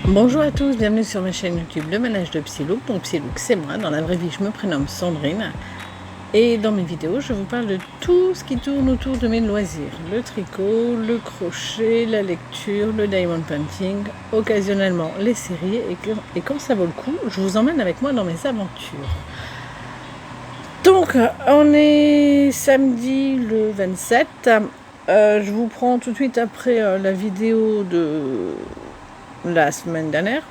Bonjour à tous, bienvenue sur ma chaîne YouTube Le Ménage de Psylook. Donc Psylook c'est moi, dans la vraie vie je me prénomme Sandrine. Et dans mes vidéos je vous parle de tout ce qui tourne autour de mes loisirs. Le tricot, le crochet, la lecture, le diamond painting, occasionnellement les séries. Et quand ça vaut le coup, je vous emmène avec moi dans mes aventures. Donc on est samedi le 27. Je vous prends tout de suite après la vidéo de la semaine dernière,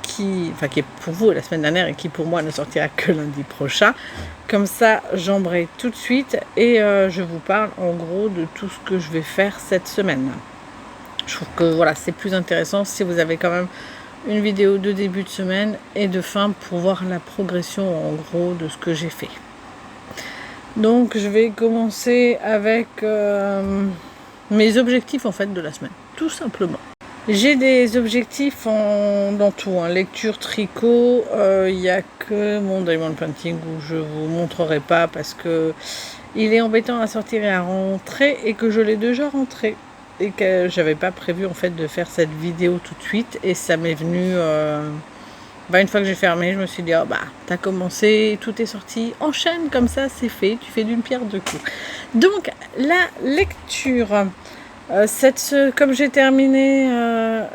qui est pour vous la semaine dernière et qui pour moi ne sortira que lundi prochain. Comme ça, j'embraye tout de suite et je vous parle en gros de tout ce que je vais faire cette semaine. Je trouve que voilà, c'est plus intéressant si vous avez quand même une vidéo de début de semaine et de fin pour voir la progression en gros de ce que j'ai fait. Donc je vais commencer avec mes objectifs en fait de la semaine, tout simplement. J'ai des objectifs dans tout, lecture, tricot, il n'y a que mon diamond painting où je ne vous montrerai pas parce que il est embêtant à sortir et à rentrer et que je l'ai déjà rentré et que j'avais pas prévu en fait de faire cette vidéo tout de suite et ça m'est venu une fois que j'ai fermé, je me suis dit oh bah t'as commencé, tout est sorti, enchaîne comme ça, c'est fait, tu fais d'une pierre deux coups. Donc la lecture. Comme j'ai terminé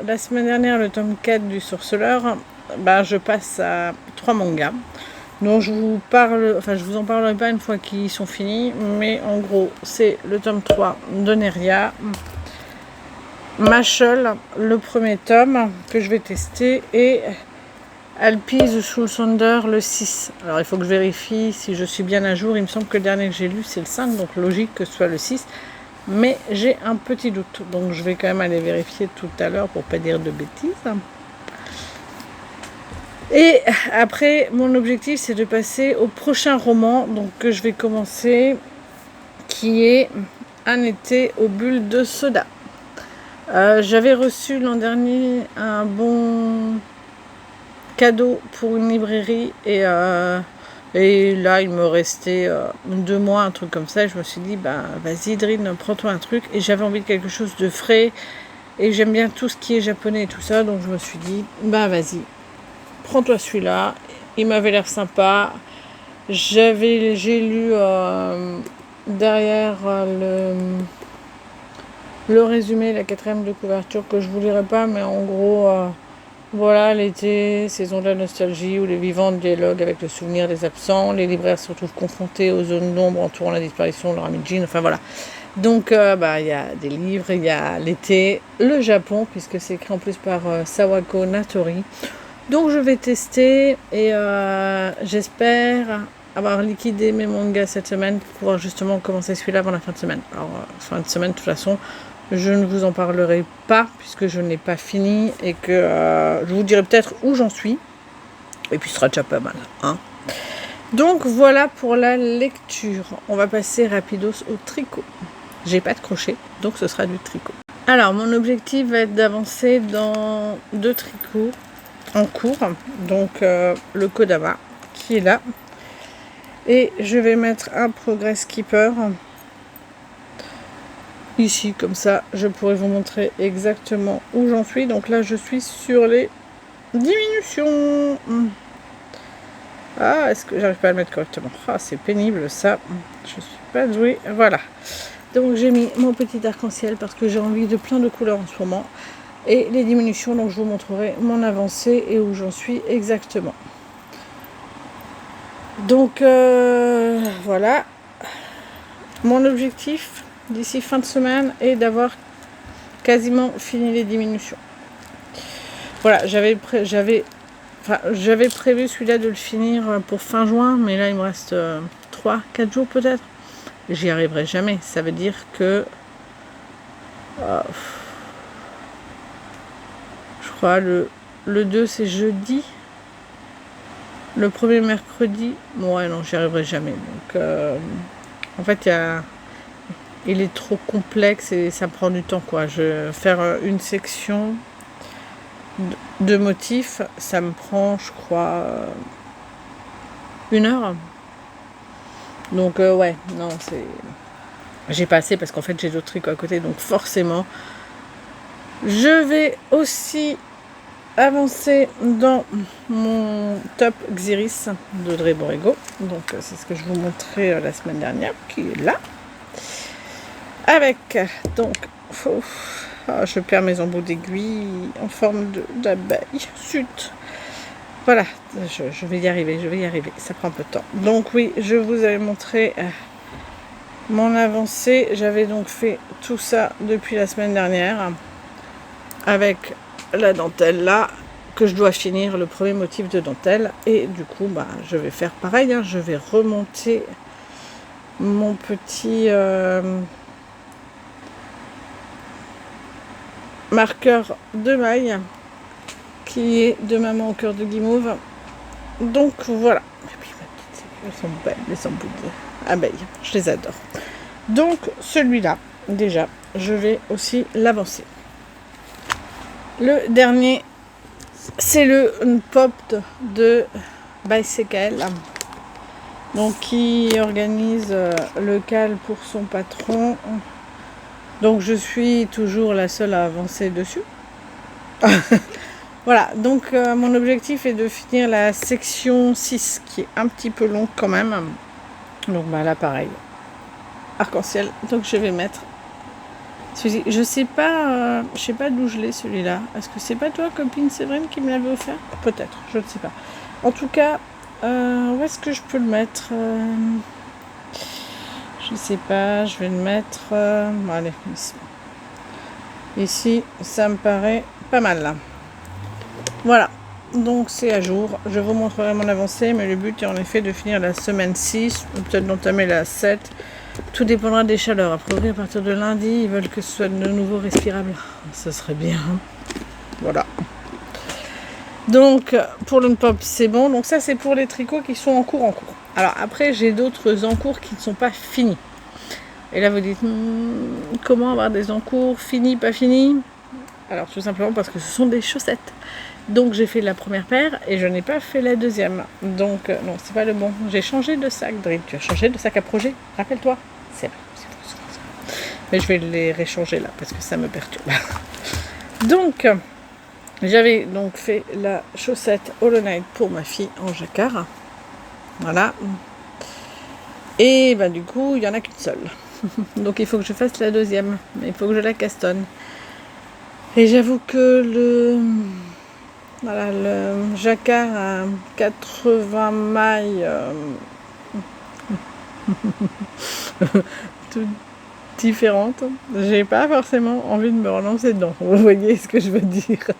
la semaine dernière le tome 4 du Sorceleur, je passe à 3 mangas dont je vous en parlerai pas une fois qu'ils sont finis, mais en gros c'est le tome 3 de Neria, Machel, le premier tome que je vais tester, et Alpi the Soul Sonder le 6. Alors il faut que je vérifie si je suis bien à jour, il me semble que le dernier que j'ai lu c'est le 5, donc logique que ce soit le 6. Mais j'ai un petit doute, donc je vais quand même aller vérifier tout à l'heure pour pas dire de bêtises. Et après, mon objectif c'est de passer au prochain roman, donc que je vais commencer, qui est Un été aux bulles de soda. J'avais reçu l'an dernier un bon cadeau pour une librairie et là, il me restait 2 mois, un truc comme ça. Et je me suis dit, vas-y, Drine, prends-toi un truc. Et j'avais envie de quelque chose de frais. Et j'aime bien tout ce qui est japonais et tout ça. Donc, je me suis dit, vas-y, prends-toi celui-là. Il m'avait l'air sympa. J'ai lu derrière le résumé, la 4e de couverture, que je ne vous lirai pas. Mais en gros... voilà, l'été, saison de la nostalgie, où les vivants dialoguent avec le souvenir des absents. Les libraires se retrouvent confrontés aux zones d'ombre entourant la disparition de leur ami Jean. Enfin voilà. Donc, il y a des livres, il y a l'été, le Japon, puisque c'est écrit en plus par Sawako Natori. Donc, je vais tester et j'espère avoir liquidé mes mangas cette semaine pour pouvoir justement commencer celui-là avant la fin de semaine. Alors, fin de semaine, de toute façon... je ne vous en parlerai pas puisque je n'ai pas fini et que je vous dirai peut-être où j'en suis. Et puis ce sera déjà pas mal. Donc voilà pour la lecture. On va passer rapidos au tricot. J'ai pas de crochet, donc ce sera du tricot. Alors mon objectif va être d'avancer dans 2 tricots en cours. Donc le Kodama qui est là. Et je vais mettre un Progress Keeper. Ici, comme ça, je pourrais vous montrer exactement où j'en suis. Donc là, je suis sur les diminutions. Ah, est-ce que j'arrive pas à le mettre correctement? Ah, c'est pénible, ça. Je suis pas douée. Voilà. Donc, j'ai mis mon petit arc-en-ciel parce que j'ai envie de plein de couleurs en ce moment. Et les diminutions, donc je vous montrerai mon avancée et où j'en suis exactement. Donc, voilà. Mon objectif d'ici fin de semaine et d'avoir quasiment fini les diminutions. Voilà, j'avais prévu celui-là de le finir pour fin juin, mais là il me reste 3-4 jours peut-être. J'y arriverai jamais. Ça veut dire que je crois le 2 c'est jeudi. Le premier mercredi, ouais non, j'y arriverai jamais. Donc en fait il est trop complexe et ça prend du temps quoi. Je vais faire une section de motifs, ça me prend je crois 1 heure. Donc ouais, non, j'ai pas assez parce qu'en fait j'ai d'autres trucs à côté, donc forcément je vais aussi avancer dans mon top Xiris de Dre Borrego. Donc c'est ce que je vous montrais la semaine dernière, qui est là. Avec donc, je perds mes embouts d'aiguille en forme d'abeille. Zut. Voilà, je vais y arriver, ça prend un peu de temps. Donc oui, je vous avais montré mon avancée. J'avais donc fait tout ça depuis la semaine dernière avec la dentelle là, que je dois finir le premier motif de dentelle. Et du coup, je vais faire pareil, je vais remonter mon petit marqueur de maille qui est de Maman au cœur de guimauve. Donc voilà. Et puis elles sont belles, les embouts d'abeilles. Je les adore. Donc celui-là, déjà, je vais aussi l'avancer. Le dernier, c'est le pop de Bicycle. Donc qui organise le cal pour son patron. Donc je suis toujours la seule à avancer dessus. Voilà, donc mon objectif est de finir la section 6 qui est un petit peu longue quand même. Donc là pareil, arc-en-ciel. Donc je vais mettre celui-ci. Je sais pas d'où je l'ai celui-là. Est-ce que c'est pas toi, copine Séverine, qui me l'avait offert? Peut-être, je ne sais pas. En tout cas, où est-ce que je peux le mettre? Je sais pas, je vais le mettre... allez, ici. Ici, ça me paraît pas mal là. Voilà, donc c'est à jour. Je vous montrerai mon avancée, mais le but est en effet de finir la semaine 6, ou peut-être d'entamer la 7. Tout dépendra des chaleurs. A priori, à partir de lundi, ils veulent que ce soit de nouveau respirable. Ce serait bien. Voilà. Donc, pour le pop, c'est bon. Donc ça, c'est pour les tricots qui sont en cours. Alors après, j'ai d'autres en cours qui ne sont pas finis. Et là, vous dites, comment avoir des en cours finis, pas finis? Alors, tout simplement parce que ce sont des chaussettes. Donc j'ai fait la première paire et je n'ai pas fait la deuxième. Donc non, c'est pas le bon. J'ai changé de sac, Dre. Tu as changé de sac à projet, rappelle-toi. C'est vrai, mais je vais les réchanger là parce que ça me perturbe. Donc j'avais donc fait la chaussette Hollow Knight pour ma fille en jacquard. Voilà. Et du coup, il n'y en a qu'une seule. Donc il faut que je fasse la deuxième. Mais il faut que je la castonne. Et j'avoue que le jacquard à 80 mailles, toutes différentes, j'ai pas forcément envie de me relancer dedans. Vous voyez ce que je veux dire?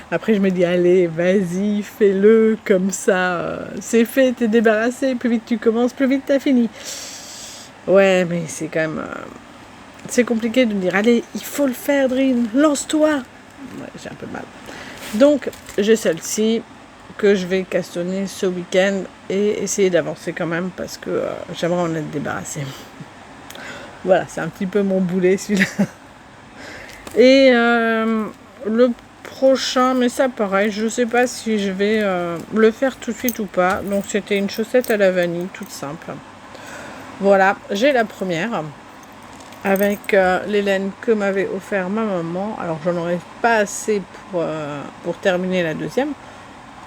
Après, je me dis, allez, vas-y, fais-le, comme ça, c'est fait, t'es débarrassé, plus vite tu commences, plus vite t'as fini. Ouais, mais c'est quand même... c'est compliqué de me dire, allez, il faut le faire, Drin, lance-toi. Ouais, j'ai un peu mal. Donc, j'ai celle-ci que je vais castonner ce week-end et essayer d'avancer quand même parce que j'aimerais en être débarrassée. Voilà, c'est un petit peu mon boulet celui-là. Et le prochain, mais ça pareil, je ne sais pas si je vais le faire tout de suite ou pas. Donc, c'était une chaussette à la vanille, toute simple. Voilà, j'ai la première avec les laines que m'avait offert ma maman. Alors j'en aurais pas assez pour terminer la deuxième,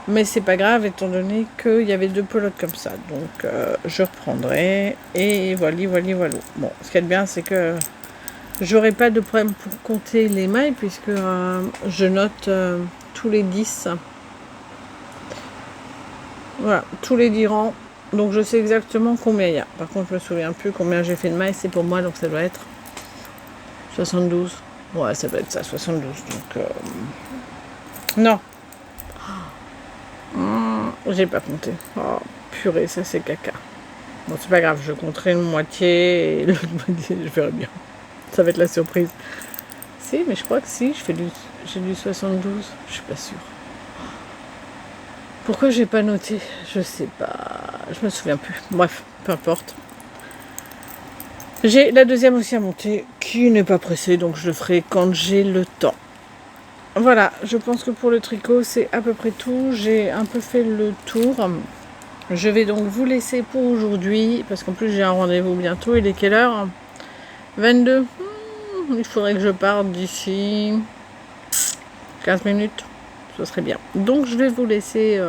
mais c'est pas grave étant donné qu'il y avait deux pelotes comme ça, donc je reprendrai et voilà. Bon, ce qui est bien, c'est que j'aurai pas de problème pour compter les mailles puisque je note tous les 10, voilà, tous les 10 rangs. Donc je sais exactement combien il y a. Par contre, je me souviens plus combien j'ai fait de mailles. C'est pour moi, donc ça doit être 72. Ouais, ça doit être ça, 72. Donc non. J'ai pas compté. Oh, purée, ça c'est caca. Bon, c'est pas grave, je compterai une moitié et l'autre moitié, je verrai bien. Ça va être la surprise. Si, mais je crois que si, j'ai du 72. Je suis pas sûre. Pourquoi j'ai pas noté? Je sais pas. Je me souviens plus. Bref, peu importe. J'ai la deuxième aussi à monter qui n'est pas pressée, donc je le ferai quand j'ai le temps. Voilà, je pense que pour le tricot, c'est à peu près tout. J'ai un peu fait le tour. Je vais donc vous laisser pour aujourd'hui, parce qu'en plus j'ai un rendez-vous bientôt. Il est quelle heure? 22. Il faudrait que je parte d'ici 15 minutes. ce serait bien. Donc je vais vous laisser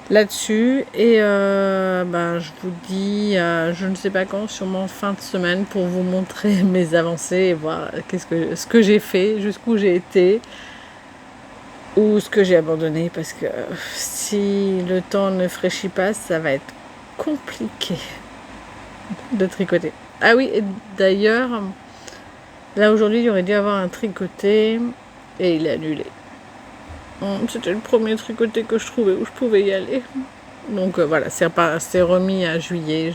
là-dessus et je vous dis je ne sais pas quand, sûrement fin de semaine, pour vous montrer mes avancées et voir ce que j'ai fait, jusqu'où j'ai été ou ce que j'ai abandonné, parce que si le temps ne fraîchit pas, ça va être compliqué de tricoter. Ah oui, et d'ailleurs, là aujourd'hui il aurait dû avoir un tricoté et il est annulé. C'était le premier tricoté que je trouvais où je pouvais y aller. Donc voilà, c'est remis à juillet,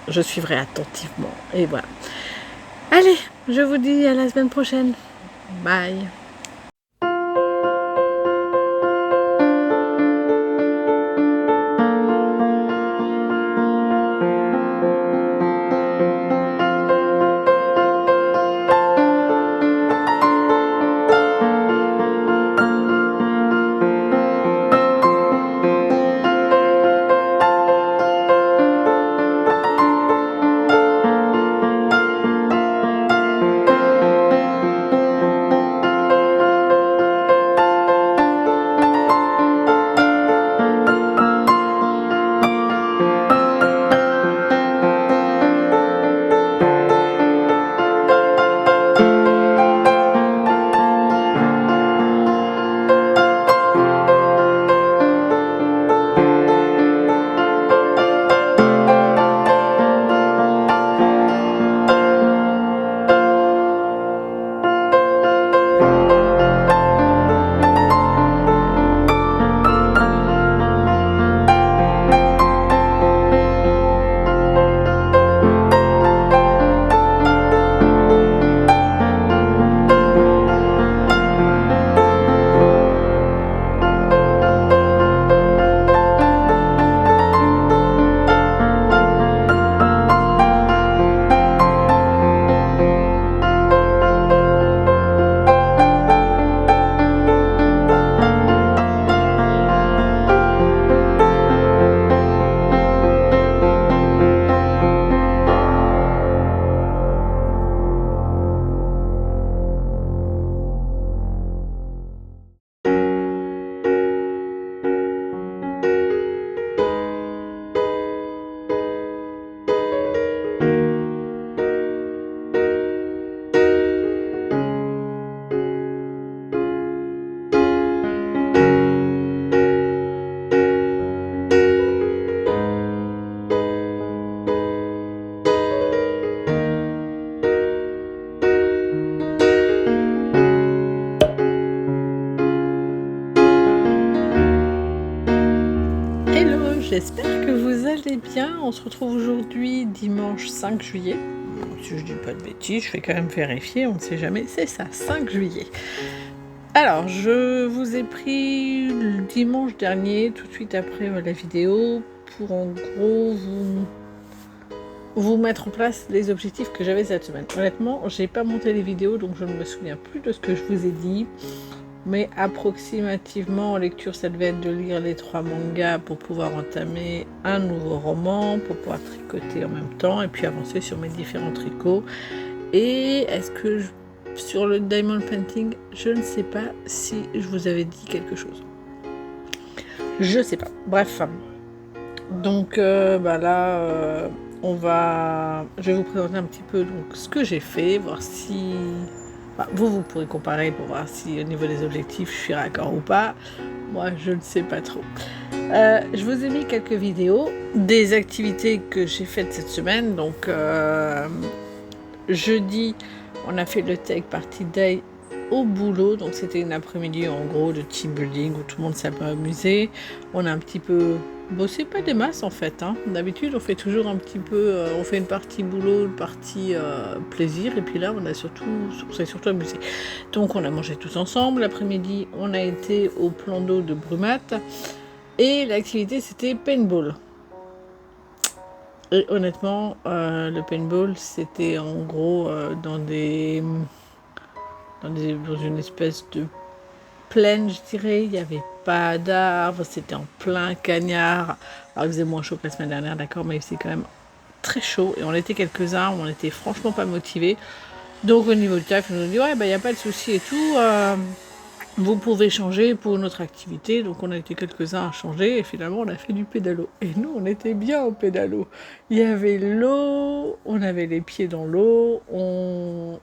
je suivrai attentivement. Et voilà. Allez, je vous dis à la semaine prochaine. Bye. J'espère que vous allez bien. On se retrouve aujourd'hui dimanche 5 juillet. Si je dis pas de bêtises, je vais quand même vérifier, on ne sait jamais. C'est ça, 5 juillet. Alors, je vous ai pris le dimanche dernier, tout de suite après la vidéo, pour en gros vous mettre en place les objectifs que j'avais cette semaine. Honnêtement, j'ai pas monté les vidéos, donc je ne me souviens plus de ce que je vous ai dit. Mais approximativement en lecture, ça devait être de lire les 3 mangas pour pouvoir entamer un nouveau roman, pour pouvoir tricoter en même temps et puis avancer sur mes différents tricots. Et est-ce que sur le diamond painting, je ne sais pas si je vous avais dit quelque chose. Je sais pas. Bref. Donc là, je vais vous présenter un petit peu donc ce que j'ai fait, voir si... vous pourrez comparer pour voir si au niveau des objectifs je suis raccord ou pas. Moi je ne sais pas trop. Je vous ai mis quelques vidéos des activités que j'ai faites cette semaine. Donc jeudi on a fait le Take Party Day au boulot. Donc c'était une après-midi en gros de team building où tout le monde s'est un peu amusé. On a un petit peu bossé, pas des masses en fait. D'habitude on fait toujours un petit peu, on fait une partie boulot, une partie plaisir, et puis là on s'est surtout amusé. Donc on a mangé tous ensemble. L'après-midi on a été au plan d'eau de Brumat et l'activité c'était paintball. Et honnêtement le paintball c'était en gros dans une espèce de plaine, je dirais. Il n'y avait pas d'arbres, c'était en plein cagnard. Alors il faisait moins chaud que la semaine dernière, d'accord, mais il faisait quand même très chaud et on était quelques-uns, on était franchement pas motivés. Donc au niveau du taf, ils nous ont dit ouais, il n'y a pas de souci et tout. vous pouvez changer pour une autre activité. Donc on a été quelques-uns à changer et finalement on a fait du pédalo. Et nous on était bien au pédalo. Il y avait l'eau, on avait les pieds dans l'eau,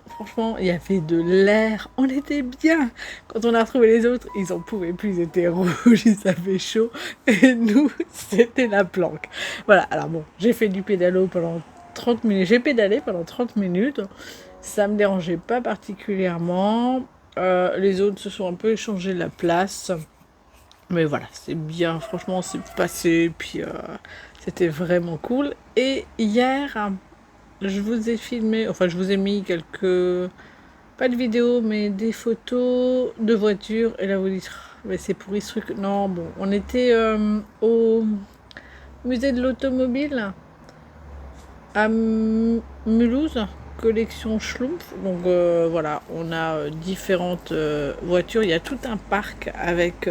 franchement il y avait de l'air, on était bien. Quand on a retrouvé les autres, ils en pouvaient plus, ils étaient rouges, ils avaient chaud et nous c'était la planque. Voilà, alors bon, j'ai fait du pédalo pendant 30 minutes, j'ai pédalé pendant 30 minutes, ça me dérangeait pas particulièrement. Les autres se sont un peu échangé la place. Mais voilà, c'est bien, franchement, c'est passé. Puis c'était vraiment cool. Et hier, je vous ai filmé, enfin, je vous ai mis quelques, pas de vidéos, mais des photos de voitures. Et là, vous dites, mais c'est pourri ce truc. Non, bon, on était au musée de l'automobile à Mulhouse, collection Schlumpf. Donc voilà, on a différentes voitures. Il y a tout un parc avec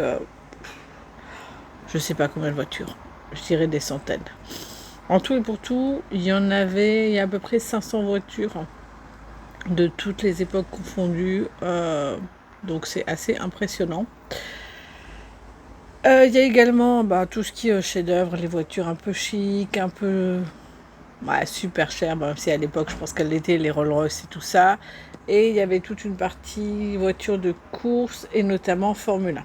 je sais pas combien de voitures. Je dirais des centaines. En tout et pour tout, il y a à peu près 500 voitures de toutes les époques confondues. Donc c'est assez impressionnant. Il y a également tout ce qui est chef-d'œuvre, les voitures un peu chic, un peu super chères, même si à l'époque je pense qu'elles l'étaient, les Rolls-Royce et tout ça. Et il y avait toute une partie voitures de course et notamment Formule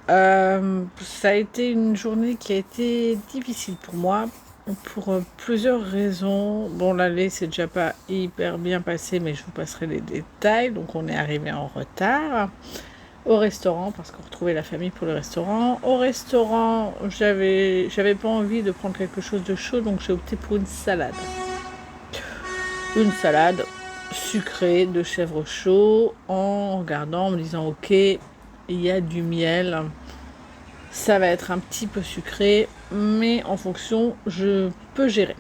1. Ça a été une journée qui a été difficile pour moi pour plusieurs raisons. Bon, l'aller c'est déjà pas hyper bien passé, mais je vous passerai les détails. Donc on est arrivé en retard au restaurant parce qu'on retrouvait la famille pour le restaurant. Au restaurant, j'avais pas envie de prendre quelque chose de chaud, donc j'ai opté pour une salade. Une salade sucrée de chèvre chaud en regardant, en me disant ok, il y a du miel, ça va être un petit peu sucré, mais en fonction, je peux gérer.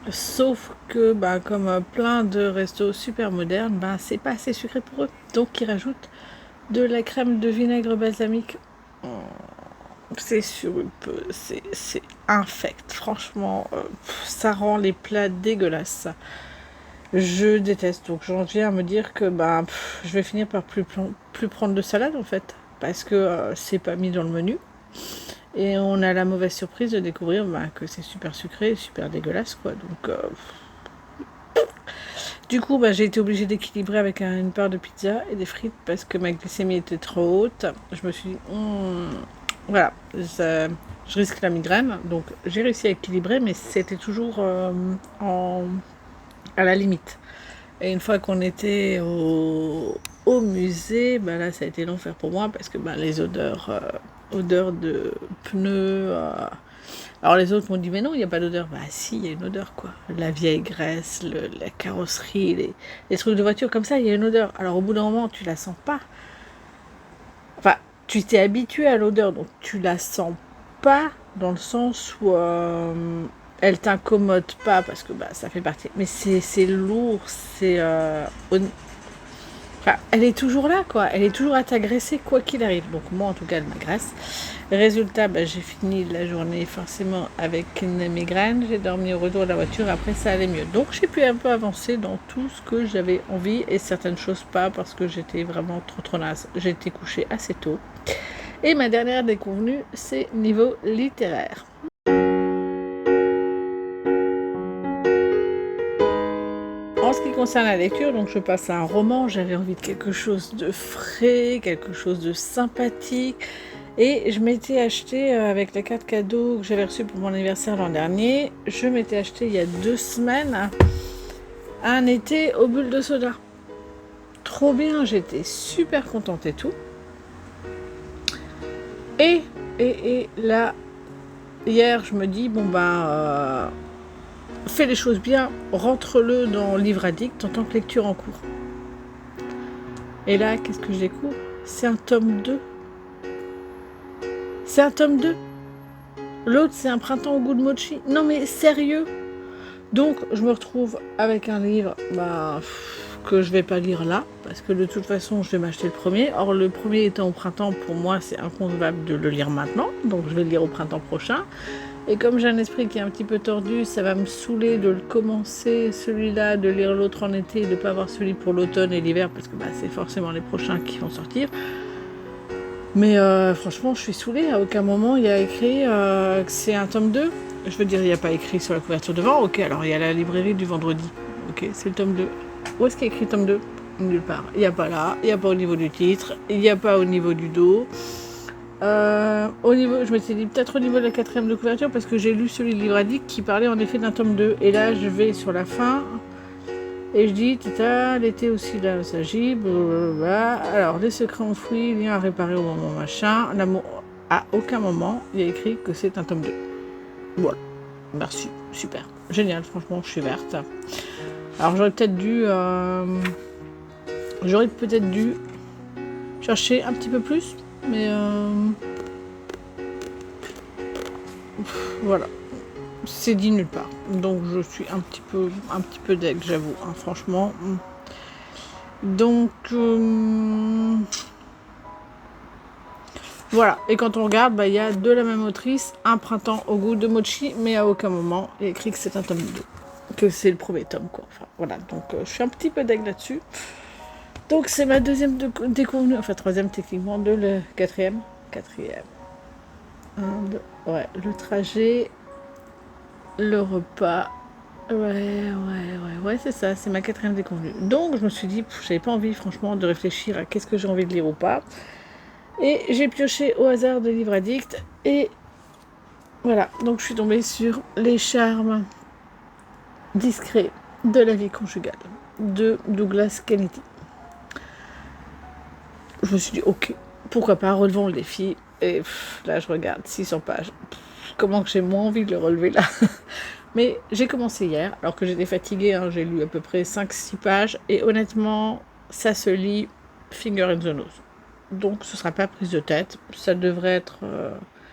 Sauf que, comme plein de restos super modernes, c'est pas assez sucré pour eux. Donc, ils rajoutent de la crème de vinaigre balsamique. C'est c'est infect. Franchement, ça rend les plats dégueulasses. Je déteste. Donc, j'en viens à me dire que je vais finir par plus prendre de salade en fait. Parce que c'est pas mis dans le menu. Et on a la mauvaise surprise de découvrir que c'est super sucré, super dégueulasse quoi. Donc du coup j'ai été obligée d'équilibrer avec une part de pizza et des frites parce que ma glycémie était trop haute. Je me suis dit voilà, je risque la migraine. Donc j'ai réussi à équilibrer, mais c'était toujours à la limite. Et une fois qu'on était au musée, là ça a été l'enfer pour moi parce que les odeurs de pneus. Alors les autres m'ont dit mais non, il n'y a pas d'odeur. Si, il y a une odeur quoi. La vieille graisse, la carrosserie, les trucs de voiture comme ça, il y a une odeur. Alors au bout d'un moment, tu la sens pas. Enfin, tu t'es habitué à l'odeur, donc tu la sens pas dans le sens où elle t'incommode pas parce que ça fait partie. Mais c'est lourd, c'est elle est toujours là, quoi. Elle est toujours à t'agresser, quoi qu'il arrive. Donc, moi, en tout cas, elle m'agresse. Résultat, j'ai fini la journée forcément avec une migraine. J'ai dormi au retour de la voiture. Après, ça allait mieux. Donc, j'ai pu un peu avancer dans tout ce que j'avais envie et certaines choses pas parce que j'étais vraiment trop naze. J'ai été couchée assez tôt. Et ma dernière déconvenue, c'est niveau littéraire. En ce qui concerne la lecture, donc je passe à un roman, j'avais envie de quelque chose de frais, quelque chose de sympathique. Et je m'étais acheté, avec la carte cadeau que j'avais reçue pour mon anniversaire l'an dernier, je m'étais acheté il y a 2 semaines un été aux bulles de soda. Trop bien, j'étais super contente et tout. Et là, hier, je me dis, fais les choses bien, rentre-le dans Livre Addict en tant que lecture en cours. Et là, qu'est-ce que je découvre ? C'est un tome 2. C'est un tome 2. L'autre, c'est Un printemps au goût de mochi. Non mais sérieux ? Donc, je me retrouve avec un livre que je vais pas lire là, parce que de toute façon, je vais m'acheter le premier. Or, le premier étant au printemps, pour moi, c'est inconcevable de le lire maintenant. Donc, je vais le lire au printemps prochain. Et comme j'ai un esprit qui est un petit peu tordu, ça va me saouler de le commencer celui-là, de lire l'autre en été, et de ne pas avoir celui pour l'automne et l'hiver, parce que c'est forcément les prochains qui vont sortir. Mais franchement, je suis saoulée. À aucun moment, il y a écrit que c'est un tome 2. Je veux dire, il n'y a pas écrit sur la couverture devant. Ok, alors il y a la librairie du vendredi. Ok, c'est le tome 2. Où est-ce qu'il y a écrit tome 2 ? Nulle part. Il n'y a pas là, il n'y a pas au niveau du titre, il n'y a pas au niveau du dos. Au niveau, je m'étais dit peut-être au niveau de la 4e de couverture, parce que j'ai lu celui de Livradique qui parlait en effet d'un tome 2. Et là, je vais sur la fin. Et je dis, tata, l'été aussi là, ça s'agit, blablabla. Alors, les secrets enfouis, liens à réparer au moment machin. L'amour, à aucun moment, il y a écrit que c'est un tome 2. Voilà. Merci. Super. Génial, franchement, je suis verte. Alors, j'aurais peut-être dû chercher un petit peu plus, mais voilà. C'est dit nulle part. Donc je suis un petit peu deg, j'avoue, hein, franchement. Donc voilà. Et quand on regarde, il y a de la même autrice, Un printemps au goût de mochi, mais à aucun moment il est écrit que c'est un tome 2. Que c'est le premier tome, quoi. Enfin, voilà. Donc je suis un petit peu deg là-dessus. Donc c'est ma deuxième déconvenue, enfin troisième techniquement, le quatrième. Ouais, le trajet. Le repas, ouais, c'est ça, c'est ma 4e déconvenue. Donc je me suis dit, j'avais pas envie franchement de réfléchir à qu'est-ce que j'ai envie de lire ou pas. Et j'ai pioché au hasard de livres addicts. Et voilà, donc je suis tombée sur Les charmes discrets de la vie conjugale de Douglas Kennedy. Je me suis dit, ok, pourquoi pas, relevons le défi. Et là je regarde 600 pages. Comment que j'ai moins envie de le relever là. Mais j'ai commencé hier, alors que j'étais fatiguée, hein, j'ai lu à peu près 5-6 pages, et honnêtement, ça se lit finger in the nose. Donc ce ne sera pas prise de tête, ça devrait être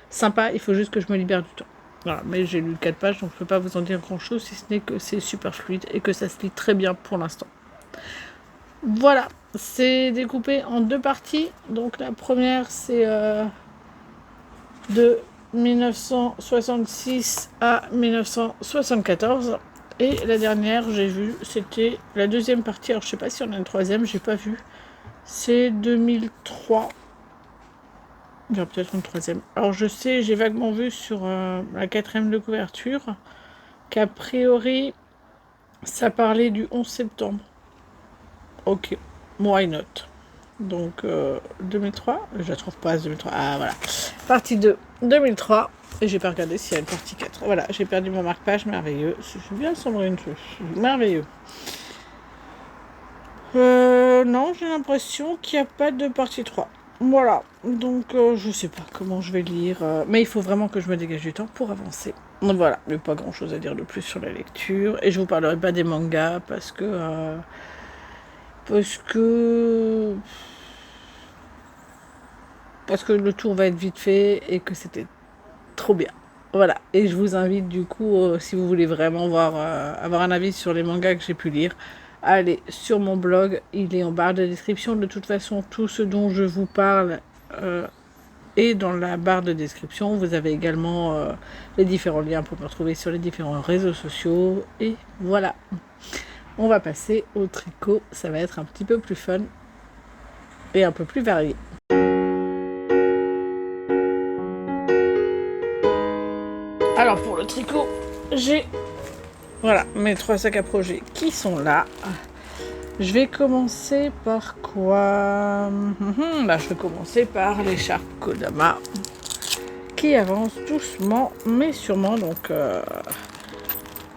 sympa, il faut juste que je me libère du temps. Voilà, mais j'ai lu 4 pages, donc je ne peux pas vous en dire grand-chose, si ce n'est que c'est super fluide et que ça se lit très bien pour l'instant. Voilà, c'est découpé en 2 parties. Donc la première, c'est de 1966 à 1974. Et la dernière, j'ai vu, c'était la 2e partie. Alors, je sais pas si on a une 3e, j'ai pas vu. C'est 2003. Il y a peut-être une 3e. Alors, je sais, j'ai vaguement vu sur la 4e de couverture qu'a priori, ça parlait du 11 septembre. Ok, why not? Donc 2003, je la trouve pas 2003. Ah voilà. Partie 2, 2003. Et j'ai pas regardé s'il y a une partie 4. Voilà, j'ai perdu mon marque-page, merveilleux. C'est bien Sandrine, merveilleux. Non, j'ai l'impression qu'il n'y a pas de partie 3. Voilà, donc je sais pas comment je vais lire. Mais il faut vraiment que je me dégage du temps pour avancer. Donc voilà, il n'y a pas grand chose à dire de plus sur la lecture. Et je vous parlerai pas des mangas parce que le tour va être vite fait et que c'était trop bien. Voilà, et je vous invite du coup, si vous voulez vraiment avoir un avis sur les mangas que j'ai pu lire, à aller sur mon blog, il est en barre de description. De toute façon, tout ce dont je vous parle est dans la barre de description. Vous avez également les différents liens pour me retrouver sur les différents réseaux sociaux. Et voilà, on va passer au tricot, ça va être un petit peu plus fun et un peu plus varié. Alors pour le tricot, j'ai mes 3 sacs à projet qui sont là. Je vais commencer par quoi? Je vais commencer par l'écharpe Kodama qui avance doucement mais sûrement. Donc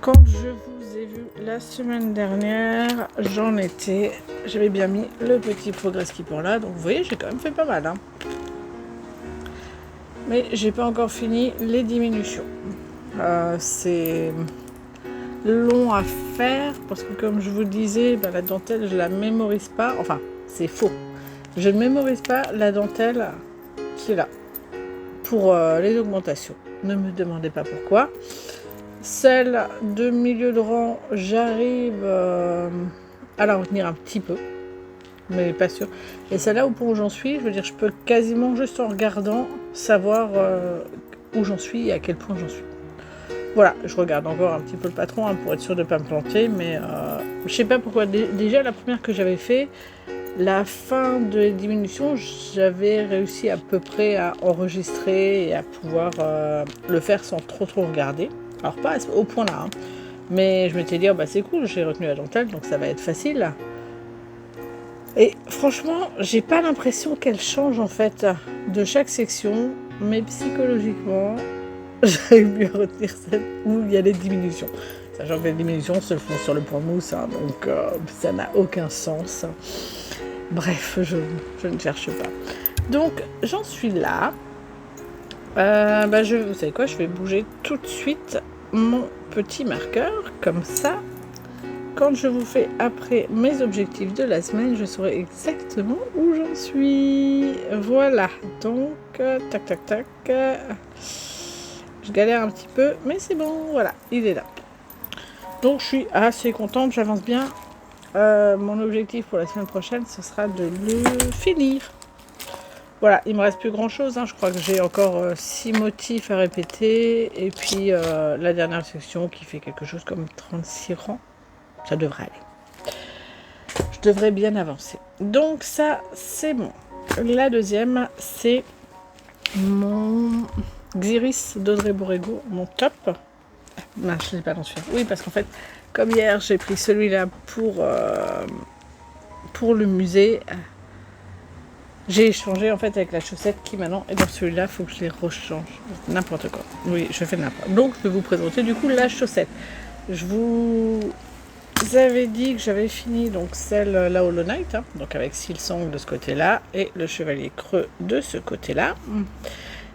quand je vous ai vu la semaine dernière, j'avais bien mis le petit progress keeper là. Donc vous voyez, j'ai quand même fait pas mal. Hein. Mais j'ai pas encore fini les diminutions. C'est long à faire parce que comme je vous le disais, la dentelle je la mémorise pas, enfin c'est faux, je ne mémorise pas la dentelle qui est là pour les augmentations, ne me demandez pas pourquoi. Celle de milieu de rang, j'arrive à la retenir un petit peu mais pas sûr, et celle-là au point où j'en suis, je veux dire, je peux quasiment juste en regardant savoir où j'en suis et à quel point j'en suis. Voilà, je regarde encore un petit peu le patron pour être sûr de ne pas me planter, mais je sais pas pourquoi. Déjà, la première que j'avais fait, la fin de diminution, j'avais réussi à peu près à enregistrer et à pouvoir le faire sans trop regarder. Alors pas au point là, hein. Mais je m'étais dit, oh, bah c'est cool, j'ai retenu la dentelle, donc ça va être facile. Et franchement, j'ai pas l'impression qu'elle change en fait de chaque section, mais psychologiquement, j'arrive mieux à retenir celle où il y a les diminutions. Sachant que les diminutions se font sur le point mousse, hein, donc ça n'a aucun sens. Bref, je ne cherche pas. Donc, j'en suis là. Vous savez quoi, je vais bouger tout de suite mon petit marqueur, comme ça. Quand je vous fais après mes objectifs de la semaine, je saurai exactement où j'en suis. Voilà, donc, tac, tac, tac. Je galère un petit peu, mais c'est bon, voilà, il est là. Donc, je suis assez contente, j'avance bien. Mon objectif pour la semaine prochaine, ce sera de le finir. Voilà, il me reste plus grand chose, hein. Je crois que j'ai encore 6 motifs à répéter. Et puis la dernière section qui fait quelque chose comme 36 rangs. Ça devrait aller. Je devrais bien avancer. Donc ça, c'est bon. La deuxième, c'est mon Xiris d'Audrey Borrego, mon top. Non, je ne l'ai pas dans celui-là. Oui, parce qu'en fait, comme hier, j'ai pris celui-là pour le musée. J'ai échangé en fait avec la chaussette qui maintenant est dans celui-là, il faut que je les rechange. N'importe quoi. Oui, je fais n'importe. Donc je vais vous présenter du coup la chaussette. Je vous avais dit que j'avais fini donc celle la Hollow Knight, hein, donc avec Silsong de ce côté-là et le Chevalier Creux de ce côté-là.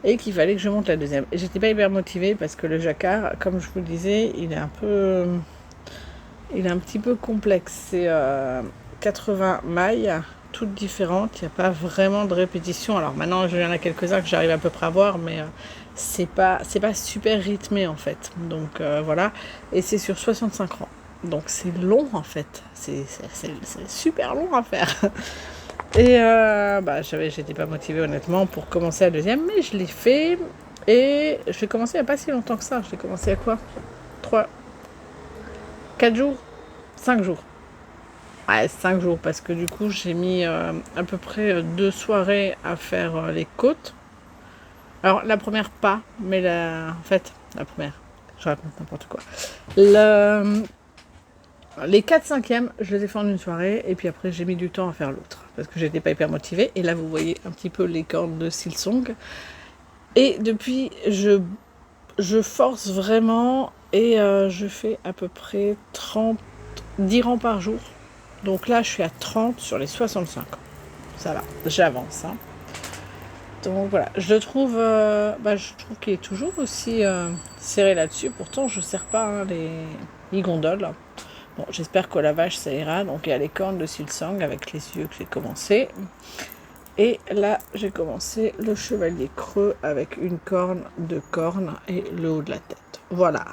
Et qu'il fallait que je monte la deuxième. Et j'étais pas hyper motivée parce que le jacquard, comme je vous le disais, il est un petit peu complexe. C'est 80 mailles, toutes différentes, il n'y a pas vraiment de répétition. Alors maintenant, il y en a quelques-uns que j'arrive à peu près à voir, mais c'est pas super rythmé en fait. Donc voilà, et c'est sur 65 rangs. Donc c'est long en fait, c'est super long à faire. Et j'étais pas motivée honnêtement pour commencer la deuxième, mais je l'ai fait. Et je l'ai commencé il n'y a pas si longtemps que ça. Je l'ai commencé à quoi 3, 4 jours 5 jours. Ouais, 5 jours, parce que du coup, j'ai mis à peu près 2 soirées à faire les côtes. Alors, la première pas, mais la première, je raconte n'importe quoi. Les 4/5e, je les ai fait en une soirée, et puis après, j'ai mis du temps à faire l'autre, parce que j'étais pas hyper motivée. Et là, vous voyez un petit peu les cordes de Silsong. Et depuis, je force vraiment, et je fais à peu près 10 rangs par jour. Donc là, je suis à 30 sur les 65 ans. Ça va, j'avance. Hein. Donc voilà, je trouve qu'il est toujours aussi serré là-dessus. Pourtant, je ne serre pas hein, les gondoles. Bon, j'espère qu'au lavage, ça ira. Donc il y a les cornes de Silsong avec les yeux que j'ai commencé. Et là, j'ai commencé le Chevalier Creux avec une corne, 2 cornes et le haut de la tête. Voilà.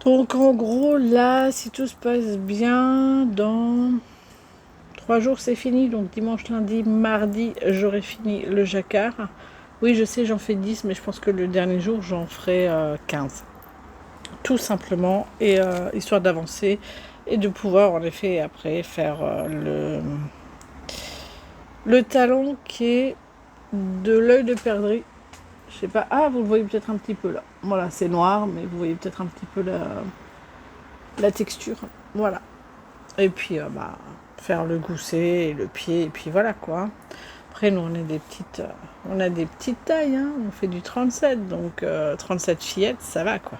Donc en gros, là, si tout se passe bien, dans 3 jours, c'est fini. Donc dimanche, lundi, mardi, j'aurai fini le jacquard. Oui, je sais, j'en fais 10, mais je pense que le dernier jour, j'en ferai 15. Tout simplement, et histoire d'avancer et de pouvoir, en effet, après, faire le talon qui est de l'œil de perdrix. Je sais pas, vous le voyez peut-être un petit peu là. Voilà, c'est noir, mais vous voyez peut-être un petit peu la texture. Voilà. Et puis, faire le gousset et le pied, et puis voilà quoi. Après, nous, on a des petites tailles, hein. On fait du 37, donc 37 fillettes, ça va quoi.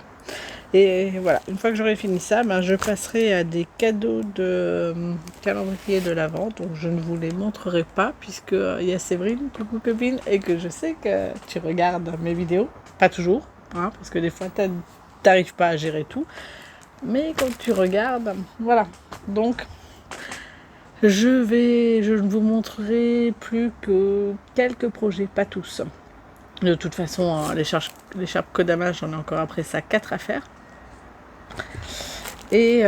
Et voilà, une fois que j'aurai fini ça, je passerai à des cadeaux de calendrier de l'Avent, donc je ne vous les montrerai pas, puisque il y a Séverine, coucou copine, et que je sais que tu regardes mes vidéos, pas toujours, hein, parce que des fois t'arrives pas à gérer tout, mais quand tu regardes, voilà, donc je ne vous montrerai plus que quelques projets, pas tous. De toute façon, l'écharpe Kodama, j'en ai encore après ça 4 à faire. Et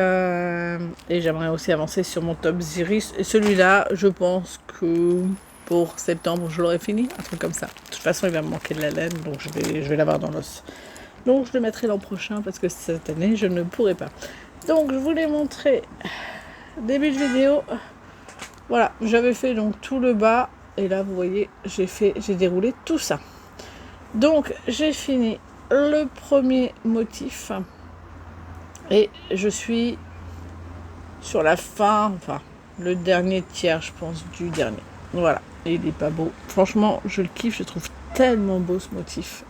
j'aimerais aussi avancer sur mon top Xiris. Et celui-là, je pense que pour septembre, je l'aurai fini. Un truc comme ça. De toute façon, il va me manquer de la laine, donc je vais l'avoir dans l'os. Donc je le mettrai l'an prochain parce que cette année je ne pourrai pas. Donc je voulais montrer début de vidéo. Voilà, j'avais fait donc tout le bas et là vous voyez j'ai déroulé tout ça. Donc j'ai fini le premier motif et je suis sur la fin, enfin le dernier tiers je pense du dernier. Voilà, et il est pas beau. Franchement je le kiffe, je trouve tellement beau ce motif.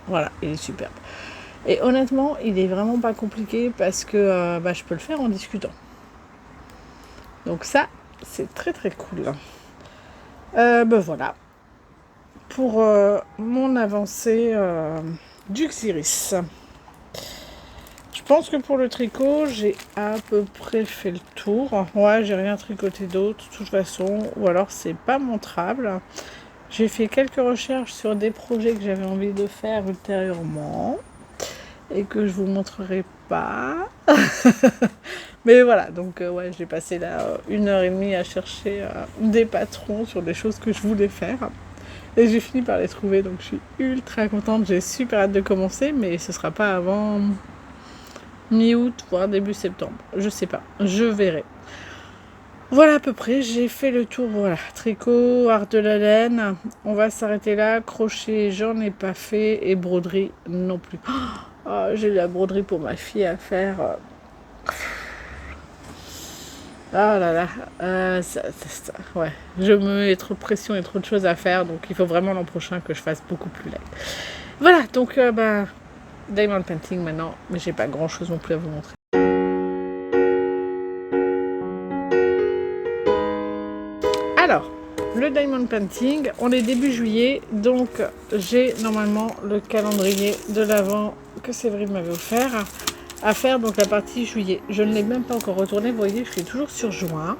Voilà, il est superbe. Et honnêtement il est vraiment pas compliqué parce que je peux le faire en discutant. Donc ça c'est très très cool. Voilà. Pour mon avancée du Xiris. Je pense que pour le tricot, j'ai à peu près fait le tour. Ouais, j'ai rien tricoté d'autre de toute façon, ou alors c'est pas montrable. J'ai fait quelques recherches sur des projets que j'avais envie de faire ultérieurement et que je vous montrerai pas. Mais voilà, donc ouais, j'ai passé là 1h30 à chercher des patrons sur des choses que je voulais faire. Et j'ai fini par les trouver, donc je suis ultra contente. J'ai super hâte de commencer, mais ce sera pas avant mi-août, voire début septembre. Je sais pas, je verrai. Voilà à peu près, j'ai fait le tour. Voilà, tricot, art de la laine. On va s'arrêter là. Crochet, j'en ai pas fait. Et broderie, non plus. Oh, j'ai la broderie pour ma fille à faire. Ah là là, ouais. Je me mets trop de pression et trop de choses à faire, donc il faut vraiment l'an prochain que je fasse beaucoup plus light. Voilà, donc diamond painting maintenant, mais j'ai pas grand chose non plus à vous montrer. Alors, le diamond painting, on est début juillet, donc j'ai normalement le calendrier de l'Avent que Séverine m'avait offert à faire, donc la partie juillet. Je ne l'ai même pas encore retourné, vous voyez, je suis toujours sur juin.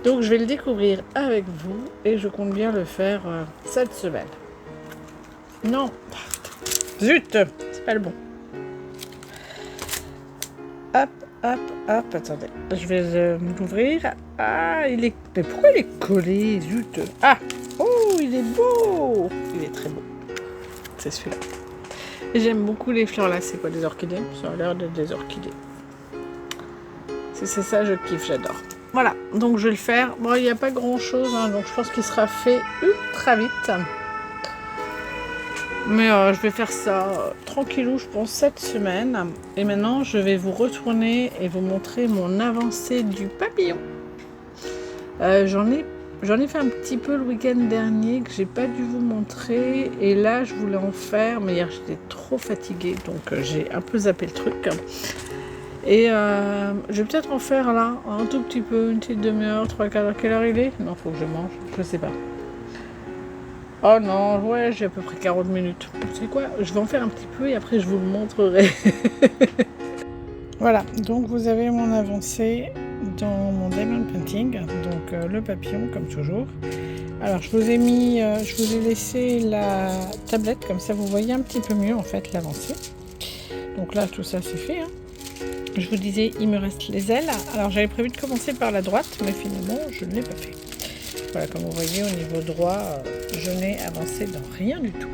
Donc je vais le découvrir avec vous et je compte bien le faire cette semaine. Non, zut, c'est pas le bon. Hop, hop, hop, attendez, je vais l'ouvrir. Ah, il est... Mais pourquoi il est collé, zut? Ah, oh, il est beau. Il est très beau. C'est celui-là. J'aime beaucoup les fleurs là, c'est quoi, des orchidées? Ça a l'air d'être des orchidées. C'est ça, je kiffe, j'adore. Voilà, donc je vais le faire. Bon, il n'y a pas grand chose, hein, donc je pense qu'il sera fait ultra vite. Mais je vais faire ça tranquillou, je pense, cette semaine. Et maintenant, je vais vous retourner et vous montrer mon avancée du papillon. J'en ai fait un petit peu le week-end dernier que j'ai pas dû vous montrer. Et là, je voulais en faire, mais hier, j'étais trop fatiguée, donc j'ai un peu zappé le truc. Et je vais peut-être en faire là, un tout petit peu, une petite demi-heure, 3 quarts d'heure. Quelle heure il est? Non, faut que je mange, je sais pas. Oh non, ouais, j'ai à peu près 40 minutes. Vous savez quoi? Je vais en faire un petit peu et après je vous le montrerai. Voilà, donc vous avez mon avancée dans mon diamond painting, donc le papillon comme toujours. Alors je vous ai mis, je vous ai laissé la tablette, comme ça vous voyez un petit peu mieux en fait l'avancée. Donc là tout ça c'est fait, hein. Je vous disais, il me reste les ailes. Alors j'avais prévu de commencer par la droite, mais finalement je ne l'ai pas fait. Voilà, comme vous voyez au niveau droit, je n'ai avancé dans rien du tout.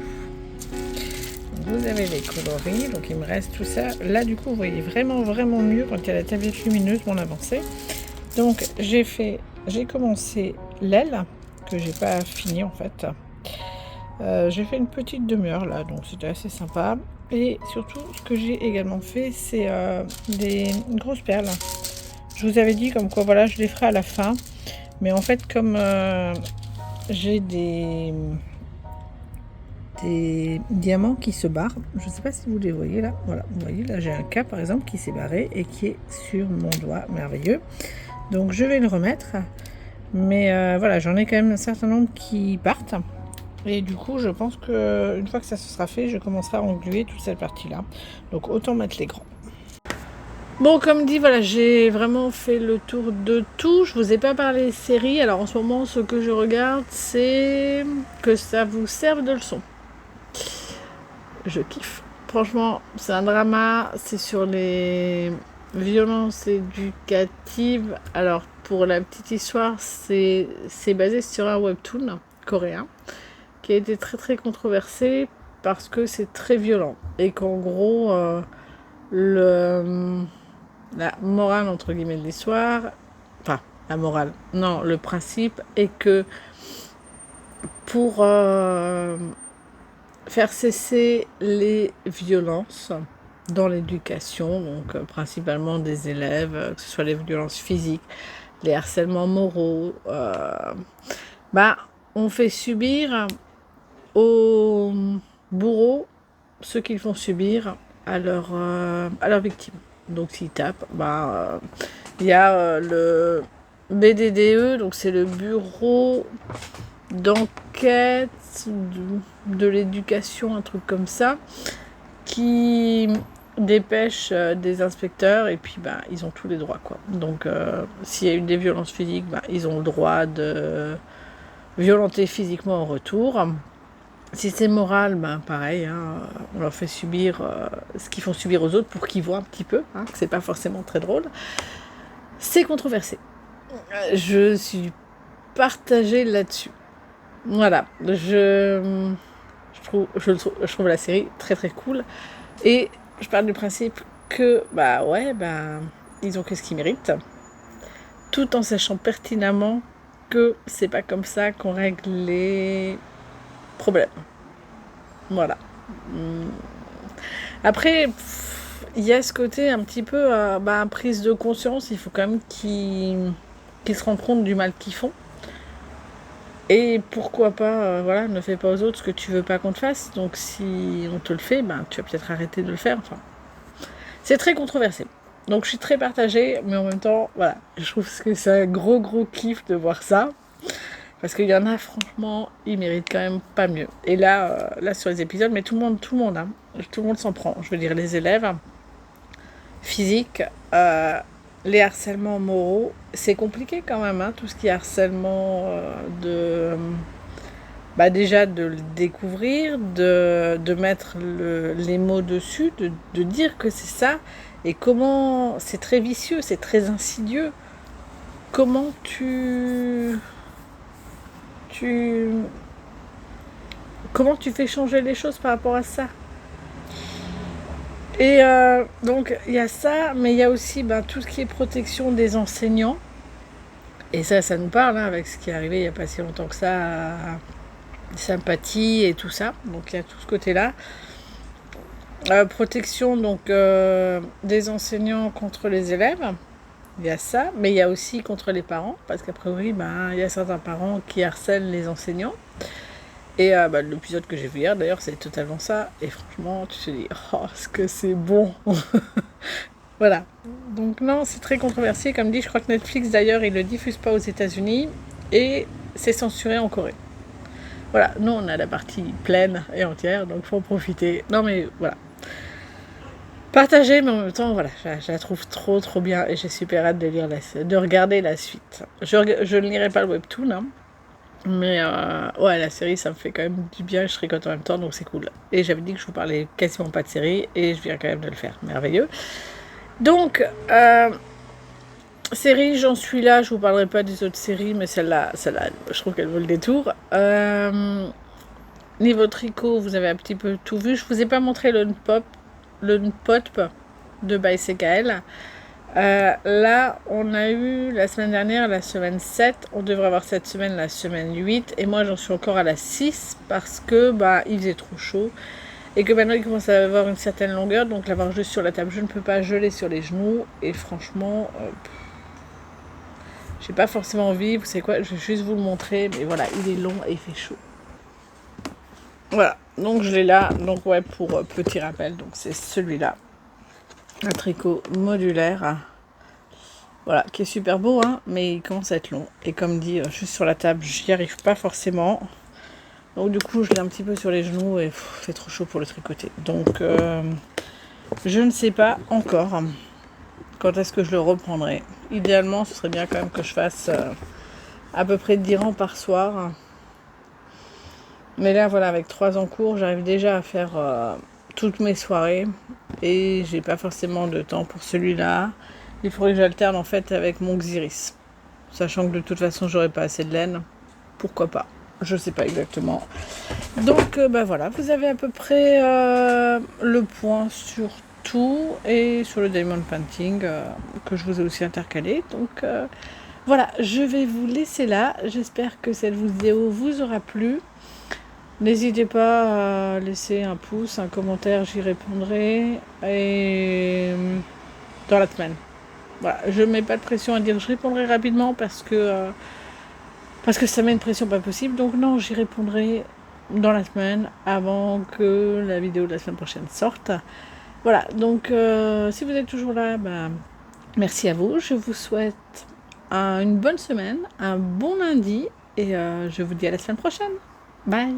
Donc, vous avez les coloris, donc il me reste tout ça. Là du coup vous voyez vraiment mieux quand il y a la tablette lumineuse mon avancée. Donc j'ai commencé l'aile, que j'ai pas fini en fait. J'ai fait une petite demi-heure là, donc c'était assez sympa. Et surtout, ce que j'ai également fait, c'est des grosses perles. Je vous avais dit comme quoi, voilà, je les ferai à la fin. Mais en fait, comme j'ai des diamants qui se barrent, je ne sais pas si vous les voyez là. Voilà, vous voyez, là j'ai un cas par exemple qui s'est barré et qui est sur mon doigt, merveilleux. Donc je vais le remettre. Mais voilà, j'en ai quand même un certain nombre qui partent. Et du coup, je pense qu'une fois que ça se sera fait, je commencerai à engluer toute cette partie-là. Donc, autant mettre les grands. Bon, comme dit, voilà, j'ai vraiment fait le tour de tout. Je vous ai pas parlé série. Alors, en ce moment, ce que je regarde, c'est que ça vous serve de leçon. Je kiffe. Franchement, c'est un drama. C'est sur les violences éducatives. Alors, pour la petite histoire, c'est basé sur un webtoon coréen qui a été très très controversé parce que c'est très violent et qu'en gros la morale entre guillemets de l'histoire, enfin la morale, non, le principe est que pour faire cesser les violences dans l'éducation, donc principalement des élèves, que ce soit les violences physiques, les harcèlements moraux, on fait subir aux bourreaux ce qu'ils font subir à leurs victimes. Donc s'ils tapent, il y a le BDDE, donc c'est le bureau d'enquête de l'éducation, un truc comme ça, qui dépêche des inspecteurs et puis ils ont tous les droits quoi. Donc s'il y a eu des violences physiques, ils ont le droit de violenter physiquement en retour. Si c'est moral, pareil, on leur fait subir ce qu'ils font subir aux autres pour qu'ils voient un petit peu, que c'est pas forcément très drôle. C'est controversé. Je suis partagée là-dessus. Voilà, je trouve la série très très cool. Et je parle du principe que, ils ont que ce qu'ils méritent, tout en sachant pertinemment que c'est pas comme ça qu'on règle les problèmes. Voilà. Après, il y a ce côté un petit peu prise de conscience. Il faut quand même qu'ils se rendent compte du mal qu'ils font. Et pourquoi pas, ne fais pas aux autres ce que tu veux pas qu'on te fasse. Donc si on te le fait, tu vas peut-être arrêter de le faire. Enfin, c'est très controversé. Donc je suis très partagée, mais en même temps, voilà, je trouve que c'est un gros kiff de voir ça. Parce qu'il y en a, franchement, ils méritent quand même pas mieux. Et là sur les épisodes, mais tout le monde s'en prend. Je veux dire, les élèves, physiques, les harcèlements moraux, c'est compliqué quand même, tout ce qui est harcèlement déjà de le découvrir, de mettre les mots dessus, de dire que c'est ça, et comment c'est très vicieux, c'est très insidieux. Comment comment tu fais changer les choses par rapport à ça? Et donc il y a ça, mais il y a aussi tout ce qui est protection des enseignants. Et ça nous parle avec ce qui est arrivé il n'y a pas si longtemps que ça, sympathie et tout ça. Donc il y a tout ce côté-là. Protection donc des enseignants contre les élèves. Il y a ça, mais il y a aussi contre les parents, parce qu'a priori, il y a certains parents qui harcèlent les enseignants. Et l'épisode que j'ai vu hier, d'ailleurs, c'est totalement ça. Et franchement, tu te dis, oh, est-ce que c'est bon? Voilà. Donc non, c'est très controversé. Comme dit, je crois que Netflix, d'ailleurs, il ne le diffuse pas aux États-Unis et c'est censuré en Corée. Voilà, nous, on a la partie pleine et entière, donc il faut en profiter. Non, mais voilà. Partagée, mais en même temps, voilà, je la trouve trop bien et j'ai super hâte de regarder la suite. Je ne lirai pas le webtoon, mais la série, ça me fait quand même du bien, je tricote en même temps, donc c'est cool. Et j'avais dit que je vous parlais quasiment pas de série et je viens quand même de le faire, merveilleux. Donc, série, j'en suis là, je vous parlerai pas des autres séries, mais celle-là, je trouve qu'elle vaut le détour. Niveau tricot, vous avez un petit peu tout vu. Je vous ai pas montré le Npop de Baïsekael. Là, on a eu la semaine dernière la semaine 7. On devrait avoir cette semaine la semaine 8. Et moi, j'en suis encore à la 6 parce que il faisait trop chaud. Et que maintenant, il commence à avoir une certaine longueur. Donc, l'avoir juste sur la table, je ne peux pas geler sur les genoux. Et franchement, j'ai pas forcément envie. Vous savez quoi, je vais juste vous le montrer. Mais voilà, il est long et il fait chaud. Voilà, donc je l'ai là. Donc pour petit rappel, donc c'est celui-là. Un tricot modulaire. Voilà, qui est super beau, mais il commence à être long. Et comme dit, juste sur la table, j'y arrive pas forcément. Donc du coup, je l'ai un petit peu sur les genoux et c'est trop chaud pour le tricoter. Donc, je ne sais pas encore quand est-ce que je le reprendrai. Idéalement, ce serait bien quand même que je fasse à peu près 10 rangs par soir. Mais là, voilà, avec 3 en cours, j'arrive déjà à faire toutes mes soirées. Et j'ai pas forcément de temps pour celui-là. Il faudrait que j'alterne en fait avec mon Xiris. Sachant que de toute façon, j'aurai pas assez de laine. Pourquoi pas? je ne sais pas exactement. Donc voilà, vous avez à peu près le point sur tout et sur le diamond painting que je vous ai aussi intercalé. Donc voilà, je vais vous laisser là. J'espère que cette vidéo vous aura plu. N'hésitez pas à laisser un pouce, un commentaire, j'y répondrai. Et dans la semaine. Voilà, je ne mets pas de pression à dire je répondrai rapidement parce que ça met une pression pas possible. Donc non, j'y répondrai dans la semaine avant que la vidéo de la semaine prochaine sorte. Voilà, donc si vous êtes toujours là, merci à vous. Je vous souhaite une bonne semaine, un bon lundi et je vous dis à la semaine prochaine. Bye.